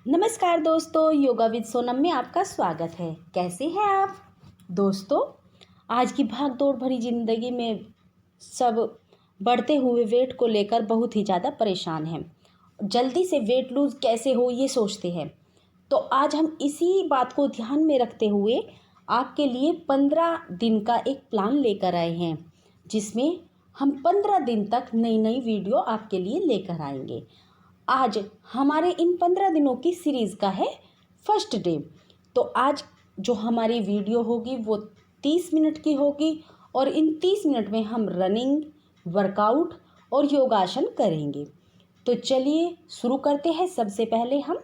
नमस्कार दोस्तों, yoga with Sonam में आपका स्वागत है। कैसे हैं आप दोस्तों? आज की भाग दौड़ भरी ज़िंदगी में सब बढ़ते हुए वेट को लेकर बहुत ही ज़्यादा परेशान हैं। जल्दी से वेट लूज़ कैसे हो ये सोचते हैं। तो आज हम इसी बात को ध्यान में रखते हुए आपके लिए 15 दिन का एक प्लान लेकर आए हैं, जिसमें हम 15 दिन तक नई नई वीडियो आपके लिए लेकर आएंगे। आज हमारे इन 15 दिनों की सीरीज़ का है फर्स्ट डे। तो आज जो हमारी वीडियो होगी वो 30 मिनट की होगी और इन 30 मिनट में हम रनिंग, वर्कआउट और योगासन करेंगे। तो चलिए शुरू करते हैं। सबसे पहले हम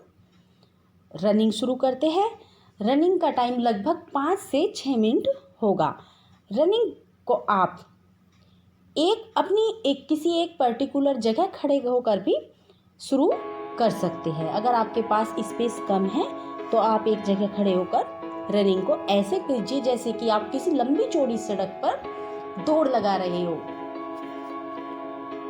रनिंग शुरू करते हैं। रनिंग का टाइम लगभग 5 से 6 मिनट होगा। रनिंग को आप किसी एक पर्टिकुलर जगह खड़े होकर भी शुरू कर सकते हैं। अगर आपके पास स्पेस कम है तो आप एक जगह खड़े होकर रनिंग को ऐसे कीजिए जैसे कि आप किसी लंबी चौड़ी सड़क पर दौड़ लगा रहे हो।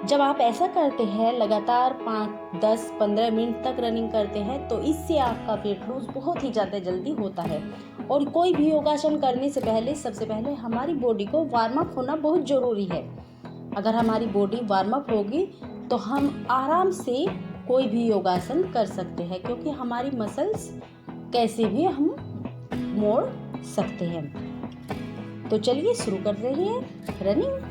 जब आप ऐसा करते हैं, लगातार 5, 10, 15 मिनट तक रनिंग करते हैं, तो इससे आपका वेट लूज बहुत ही ज़्यादा जल्दी होता है। और कोई भी योगासन करने से पहले सबसे पहले हमारी बॉडी को वार्म अप होना बहुत ज़रूरी है। अगर हमारी बॉडी वार्म अप होगी तो हम आराम से कोई भी योगासन कर सकते हैं, क्योंकि हमारी मसल्स कैसे भी हम मोड़ सकते हैं। तो चलिए शुरू कर रहे हैं रनिंग।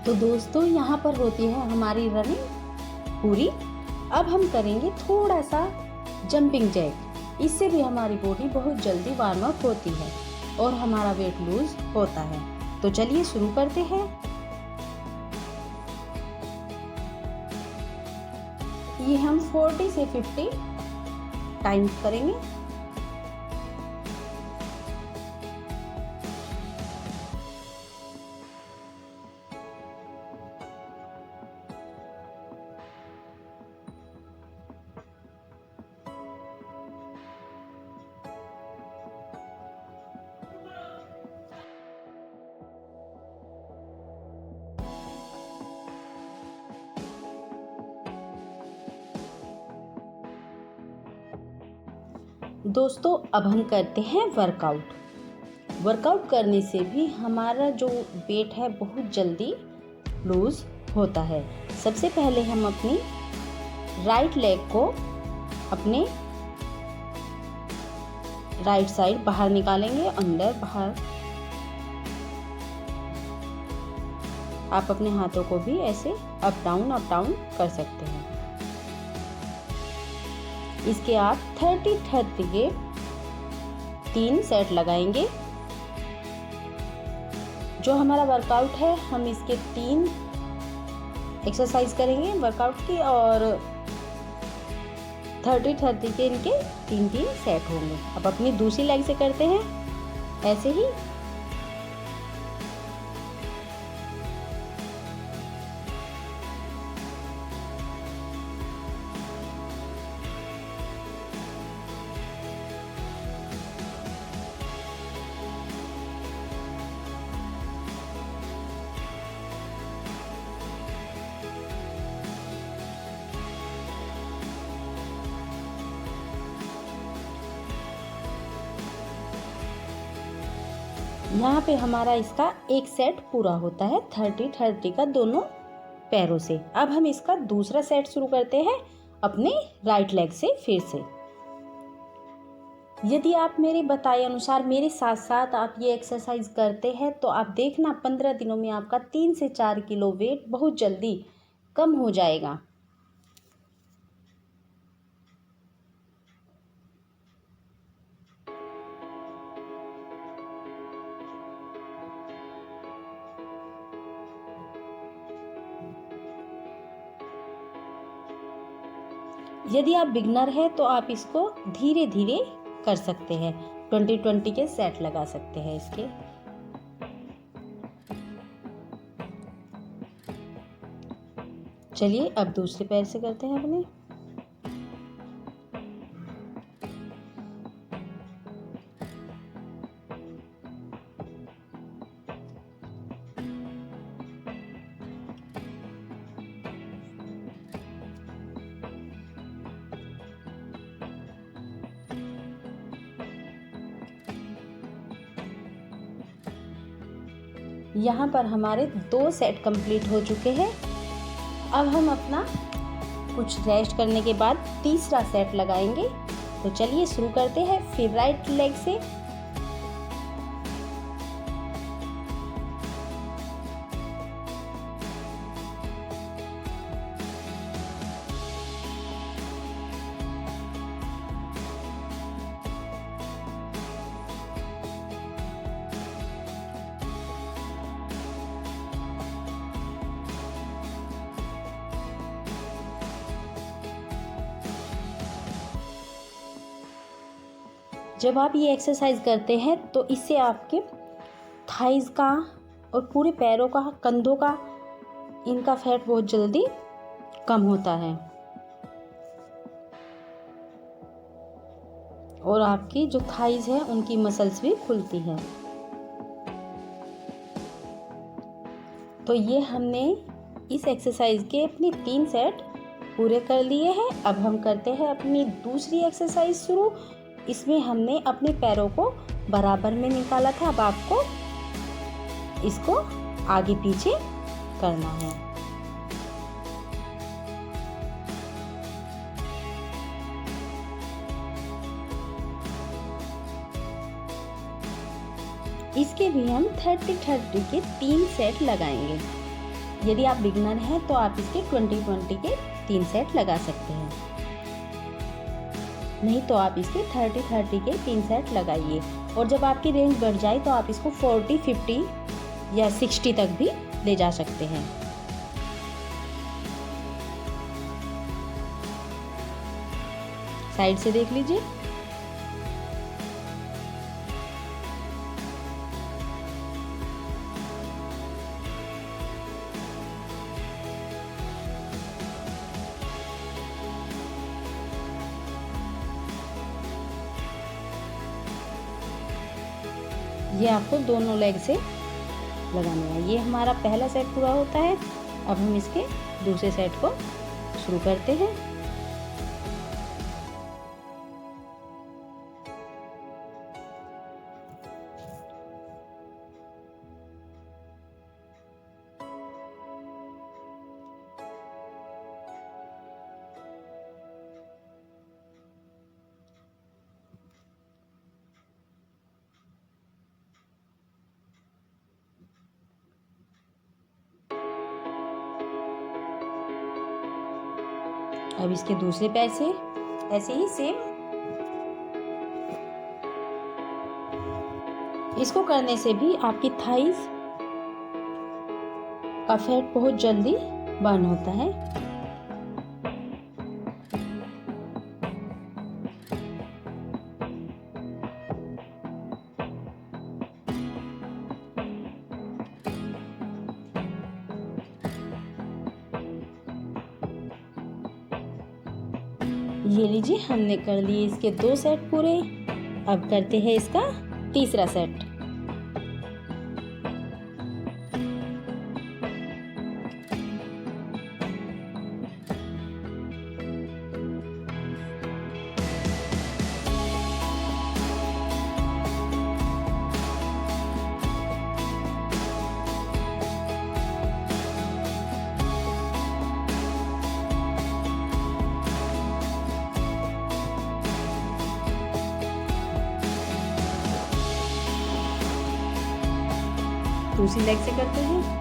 तो दोस्तों यहाँ पर होती है हमारी रनिंग पूरी। अब हम करेंगे थोड़ा सा जंपिंग जैक। इससे भी हमारी बॉडी बहुत जल्दी वार्म अप होती है और हमारा वेट लूज होता है। तो चलिए शुरू करते हैं। ये हम 40 से 50 टाइम्स करेंगे। दोस्तों अब हम करते हैं वर्कआउट करने से भी हमारा जो वेट है बहुत जल्दी लूज होता है। सबसे पहले हम अपनी राइट लेग को अपने राइट साइड बाहर निकालेंगे, अंदर बाहर। आप अपने हाथों को भी ऐसे अप डाउन कर सकते हैं। इसके आप 30-30 के 3 सेट लगाएंगे। जो हमारा वर्कआउट है हम इसके 3 एक्सरसाइज करेंगे वर्कआउट की, और 30-30 के इनके 3-3 सेट होंगे। अब अपनी दूसरी लेग से करते हैं ऐसे ही। यहाँ पे हमारा इसका एक सेट पूरा होता है 30-30 का दोनों पैरों से। अब हम इसका दूसरा सेट शुरू करते हैं अपने राइट लेग से फिर से। यदि आप मेरे बताए अनुसार मेरे साथ साथ आप ये एक्सरसाइज करते हैं तो आप देखना 15 दिनों में आपका 3 से 4 किलो वेट बहुत जल्दी कम हो जाएगा। यदि आप बिगनर हैं तो आप इसको धीरे धीरे कर सकते हैं। 20-20 के सेट लगा सकते हैं इसके। चलिए अब दूसरे पैर से करते हैं अपने। यहाँ पर हमारे 2 सेट कंप्लीट हो चुके हैं। अब हम अपना कुछ रेस्ट करने के बाद तीसरा सेट लगाएंगे। तो चलिए शुरू करते हैं फिर राइट लेग से। जब आप ये एक्सरसाइज करते हैं तो इससे आपके थाइज का और पूरे पैरों का, कंधों का, इनका फैट बहुत जल्दी कम होता है और आपकी जो थाइज है उनकी मसल्स भी खुलती हैं। तो ये हमने इस एक्सरसाइज के अपने 3 सेट पूरे कर लिए हैं। अब हम करते हैं अपनी दूसरी एक्सरसाइज शुरू। इसमें हमने अपने पैरों को बराबर में निकाला था। अब आपको इसको आगे पीछे करना है। इसके भी हम 30-30 के 3 सेट लगाएंगे। यदि आप बिगनर हैं तो आप इसके 20-20 के 3 सेट लगा सकते हैं, नहीं तो आप इसके 30-30 के 3 सेट लगाइए। और जब आपकी रेंज बढ़ जाए तो आप इसको 40-50 या 60 तक भी ले जा सकते हैं। साइड से देख लीजिए। ये आपको दोनों लेग से लगाना है। ये हमारा पहला सेट पूरा होता है। अब हम इसके दूसरे सेट को शुरू करते हैं। अब इसके दूसरे पैर से ऐसे ही सेम। इसको करने से भी आपकी थाइस का फैट बहुत जल्दी बर्न होता है। ये लीजिए, हमने कर लिए इसके 2 सेट पूरे। अब करते हैं इसका तीसरा सेट। दूसरी लेग से करते हैं।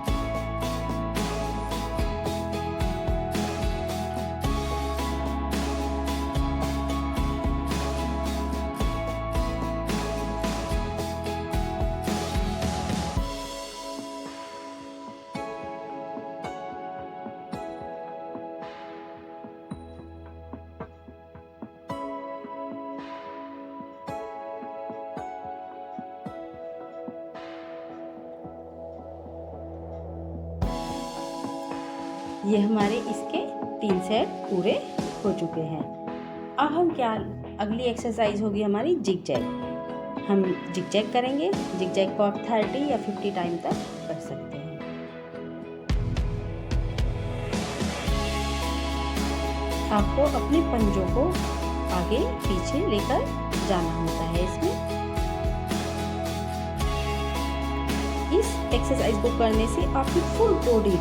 ये हमारे इसके 3 सेट पूरे हो चुके हैं। अब हम क्या, अगली एक्सरसाइज होगी हमारी जिग जैग। हम जिग जैग करेंगे। जिग जैग को आप 30 या 50 टाइम तक कर सकते हैं। आपको अपने पंजों को आगे पीछे लेकर जाना होता है इसमें। इस एक्सरसाइज को करने से आपकी फुल बॉडी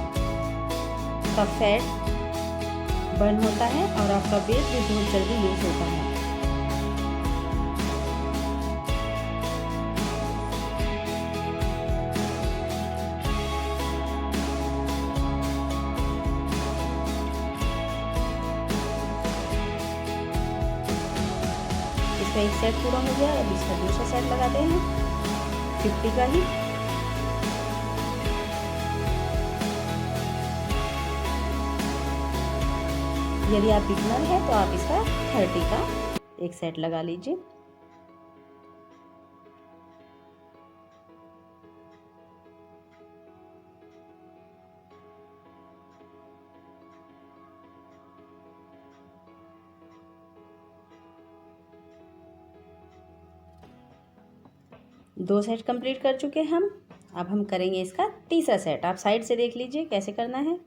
का फैट बर्न होता है और आपका वेट भी बहुत जल्दी लूज होता है। इसका एक सेट पूरा हो गया। अब इसका दूसरा सेट लगाते हैं 50 का ही। यदि आप बिगनर है तो आप इसका 30 का एक सेट लगा लीजिए। दो सेट कंप्लीट कर चुके हम। अब हम करेंगे इसका तीसरा सेट। आप साइड से देख लीजिए कैसे करना है।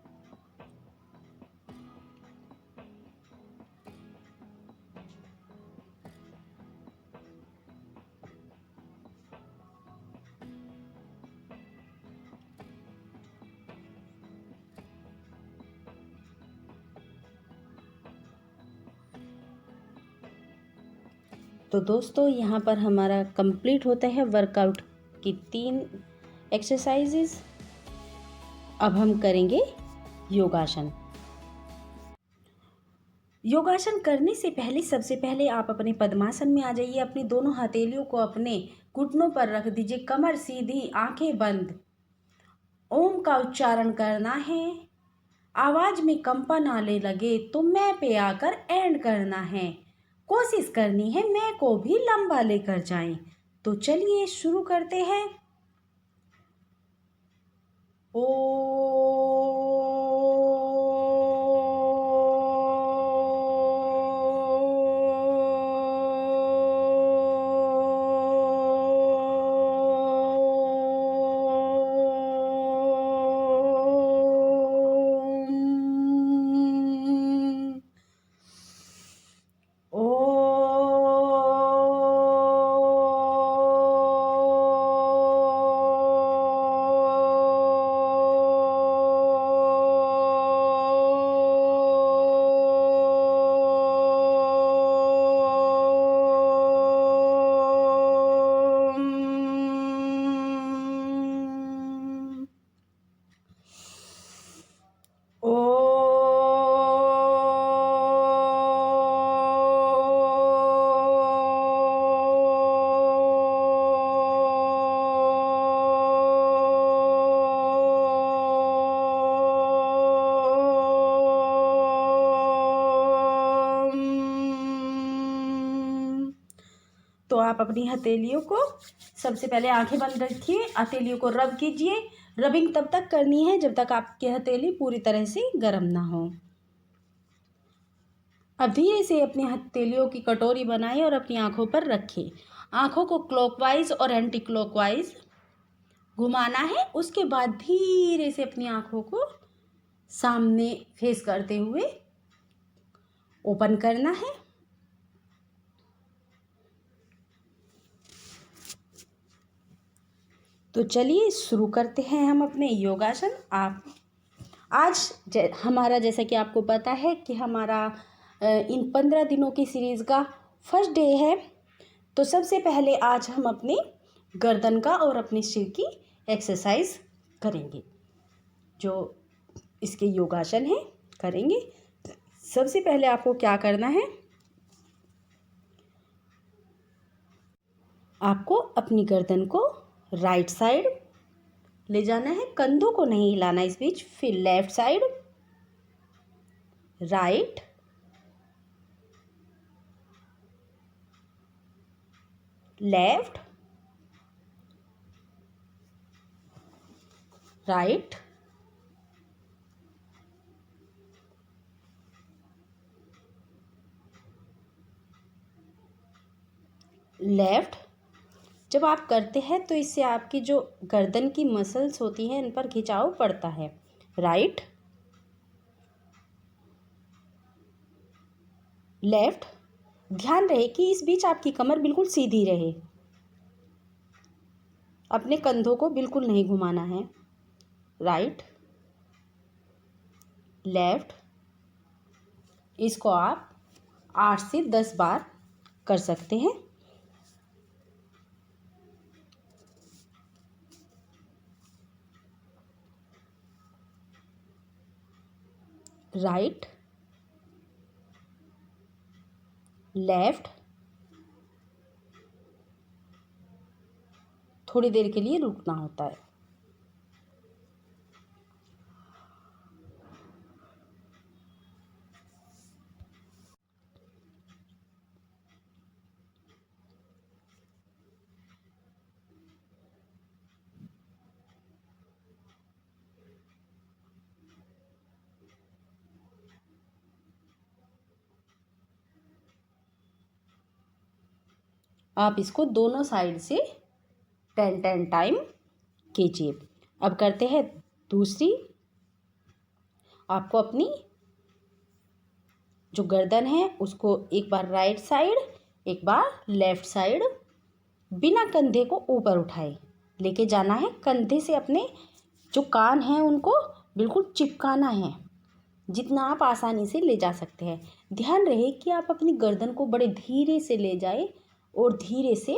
तो दोस्तों, यहाँ पर हमारा कंप्लीट होता है वर्कआउट की 3 एक्सरसाइजेस। अब हम करेंगे योगासन। योगासन करने से पहले सबसे पहले आप अपने पद्मासन में आ जाइए। अपनी दोनों हथेलियों को अपने घुटनों पर रख दीजिए, कमर सीधी, आंखें बंद। ओम का उच्चारण करना है। आवाज में कंपन आने लगे तो मैं पे आकर एंड करना है। कोशिश करनी है मैं को भी लंबा लेकर जाएं। तो चलिए शुरू करते हैं। ओ तो आप अपनी हथेलियों को सबसे पहले आंखें बंद रखिए, हथेलियों को रब कीजिए। रबिंग तब तक करनी है जब तक आपकी हथेली पूरी तरह से गर्म ना हो। अब धीरे से अपनी हथेलियों की कटोरी बनाएं और अपनी आंखों पर रखें। आंखों को क्लॉकवाइज और एंटी क्लॉकवाइज घुमाना है। उसके बाद धीरे से अपनी आंखों को सामने फेस करते हुए ओपन करना है। तो चलिए शुरू करते हैं हम अपने योगासन। हमारा जैसा कि आपको पता है कि हमारा इन 15 दिनों की सीरीज़ का फर्स्ट डे है। तो सबसे पहले आज हम अपने गर्दन का और अपने सिर की एक्सरसाइज करेंगे, जो इसके योगासन है करेंगे। सबसे पहले आपको क्या करना है, आपको अपनी गर्दन को राइट साइड ले जाना है, कंधों को नहीं हिलाना इस बीच। फिर left side, right, left, right, left. जब आप करते हैं तो इससे आपकी जो गर्दन की मसल्स होती हैं इन पर खिंचाव पड़ता है। Right, left. ध्यान रहे कि इस बीच आपकी कमर बिल्कुल सीधी रहे, अपने कंधों को बिल्कुल नहीं घुमाना है। Right, left. इसको आप 8 से 10 बार कर सकते हैं। Right, left. थोड़ी देर के लिए रुकना होता है। आप इसको दोनों साइड से 10 टाइम कीजिए। अब करते हैं दूसरी। आपको अपनी जो गर्दन है उसको एक बार राइट साइड, एक बार लेफ्ट साइड, बिना कंधे को ऊपर उठाए लेके जाना है। कंधे से अपने जो कान हैं उनको बिल्कुल चिपकाना है, जितना आप आसानी से ले जा सकते हैं। ध्यान रहे कि आप अपनी गर्दन को बड़े धीरे से ले जाए और धीरे से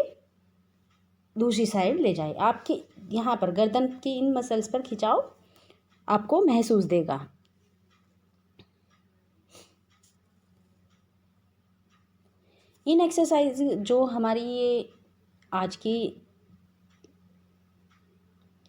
दूसरी साइड ले जाए। आपके यहाँ पर गर्दन की इन मसल्स पर खिंचाव आपको महसूस देगा। इन एक्सरसाइज जो हमारी ये आज की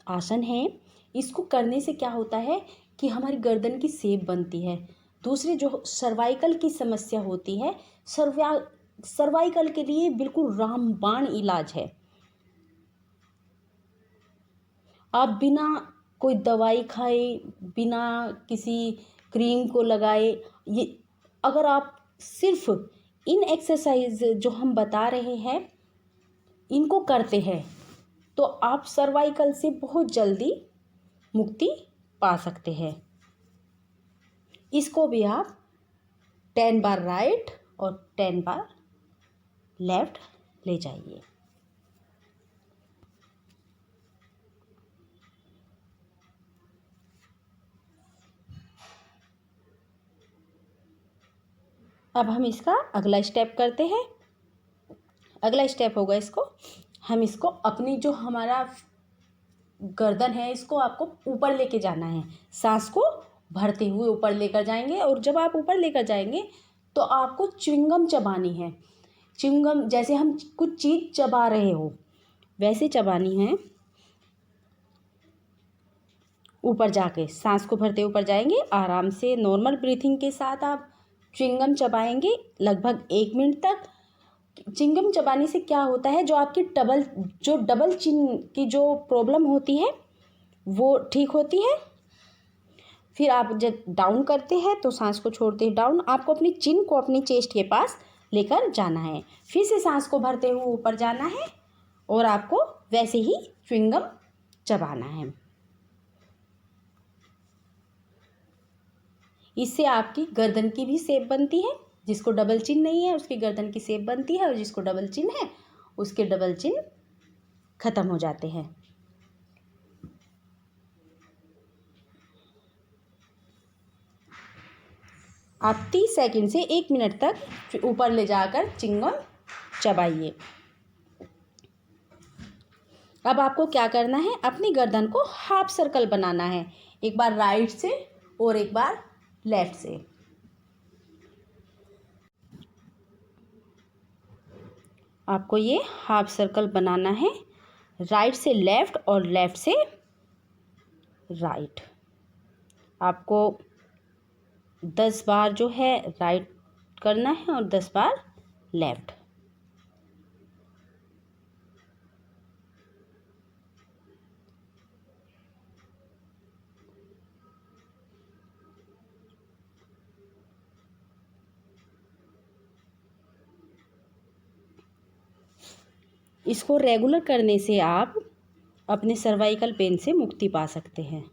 आसन है, इसको करने से क्या होता है कि हमारी गर्दन की शेप बनती है। दूसरी जो सर्वाइकल की समस्या होती है, सर्वाइकल के लिए बिल्कुल रामबाण इलाज है। आप बिना कोई दवाई खाए, बिना किसी क्रीम को लगाए, ये अगर आप सिर्फ इन एक्सरसाइज जो हम बता रहे हैं इनको करते हैं तो आप सर्वाइकल से बहुत जल्दी मुक्ति पा सकते हैं। इसको भी आप 10 बार राइट और 10 बार लेफ्ट ले जाइए। अब हम इसका अगला स्टेप करते हैं। अगला स्टेप होगा हम इसको अपनी जो हमारा गर्दन है इसको आपको ऊपर लेके जाना है। सांस को भरते हुए ऊपर लेकर जाएंगे और जब आप ऊपर लेकर जाएंगे तो आपको च्युइंगम चबानी है। च्युइंगम जैसे हम कुछ चीज़ चबा रहे हो वैसे चबानी है। ऊपर जाके सांस को भरते ऊपर जाएंगे, आराम से नॉर्मल ब्रीथिंग के साथ आप च्युइंगम चबाएंगे लगभग 1 मिनट तक। च्युइंगम चबाने से क्या होता है, जो आपकी डबल चिन की जो प्रॉब्लम होती है वो ठीक होती है। फिर आप जब डाउन करते हैं तो सांस को छोड़ते हैं डाउन, आपको अपनी चिन को अपनी चेस्ट के पास लेकर जाना है। फिर से सांस को भरते हुए ऊपर जाना है और आपको वैसे ही च्युइंगम चबाना है। इससे आपकी गर्दन की भी शेप बनती है। जिसको डबल चिन नहीं है उसकी गर्दन की शेप बनती है और जिसको डबल चिन है उसके डबल चिन खत्म हो जाते हैं। आप 30 सेकंड से 1 मिनट तक ऊपर ले जाकर च्युइंगम चबाइए। अब आपको क्या करना है, अपनी गर्दन को हाफ सर्कल बनाना है, एक बार राइट से और एक बार लेफ्ट से। आपको ये हाफ सर्कल बनाना है, राइट से लेफ्ट और लेफ्ट से राइट। आपको 10 बार जो है राइट करना है और 10 बार लेफ्ट। इसको रेगुलर करने से आप अपने सर्वाइकल पेन से मुक्ति पा सकते हैं।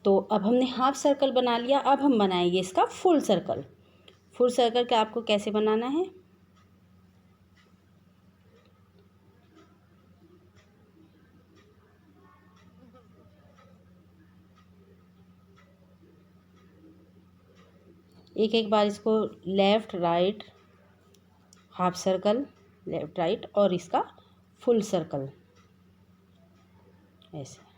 तो अब हमने हाफ सर्कल बना लिया, अब हम बनाएंगे इसका फुल सर्कल। फुल सर्कल का आपको कैसे बनाना है, एक एक बार इसको left right, half circle, left right और इसका फुल सर्कल ऐसे।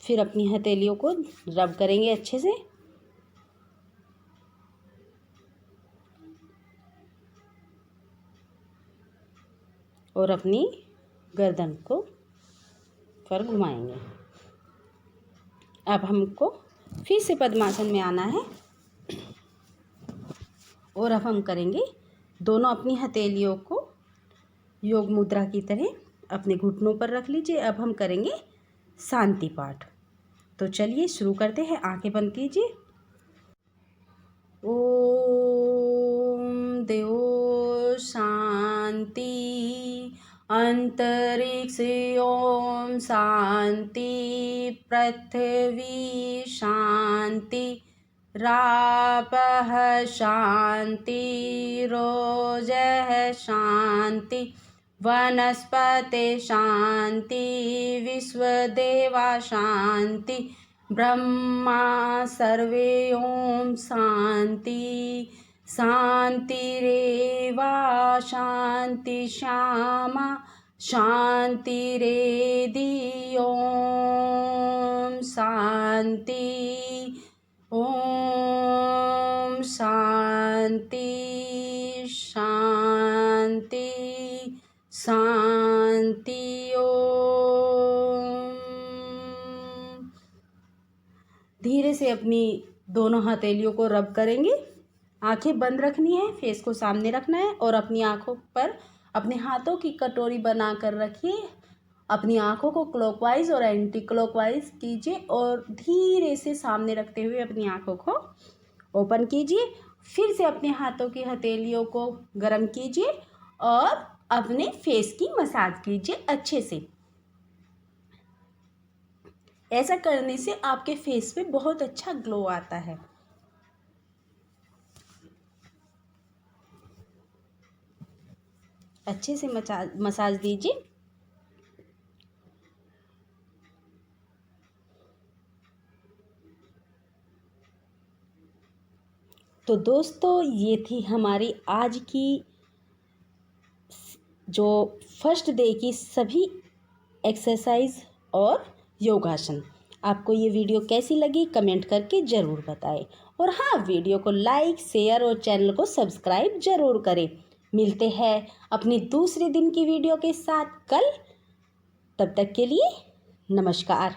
फिर अपनी हथेलियों को रब करेंगे अच्छे से और अपनी गर्दन को पर घुमाएंगे। अब हमको फिर से पद्मासन में आना है और अब हम करेंगे दोनों अपनी हथेलियों को योग मुद्रा की तरह अपने घुटनों पर रख लीजिए। अब हम करेंगे शांति पाठ। तो चलिए शुरू करते हैं, आंखें बंद कीजिए। ओम देव शांति, अंतरिक्ष ओम शांति, पृथ्वी शांति, रापः शान्तिरोजः शान्ति वनस्पते शान्ति विश्वदेवा शान्ति ब्रह्मा सर्वे ओम शान्ति शान्तिरेवा शान्ति श्यामा शान्तिरेधि ओम शान्ति ओम शान्ति शान्ति शान्ति ओम। धीरे से अपनी दोनों हथेलियों को रब करेंगे। आंखें बंद रखनी है, फेस को सामने रखना है और अपनी आंखों पर अपने हाथों की कटोरी बनाकर रखिए। अपनी आंखों को क्लॉकवाइज और एंटी क्लॉकवाइज कीजिए और धीरे से सामने रखते हुए अपनी आंखों को ओपन कीजिए। फिर से अपने हाथों की हथेलियों को गर्म कीजिए और अपने फेस की मसाज कीजिए अच्छे से। ऐसा करने से आपके फेस पे बहुत अच्छा ग्लो आता है। अच्छे से मसाज दीजिए। तो दोस्तों, ये थी हमारी आज की जो फर्स्ट डे की सभी एक्सरसाइज और योगासन। आपको ये वीडियो कैसी लगी कमेंट करके ज़रूर बताएं। और हाँ, वीडियो को लाइक शेयर और चैनल को सब्सक्राइब ज़रूर करें। मिलते हैं अपनी दूसरे दिन की वीडियो के साथ कल। तब तक के लिए नमस्कार।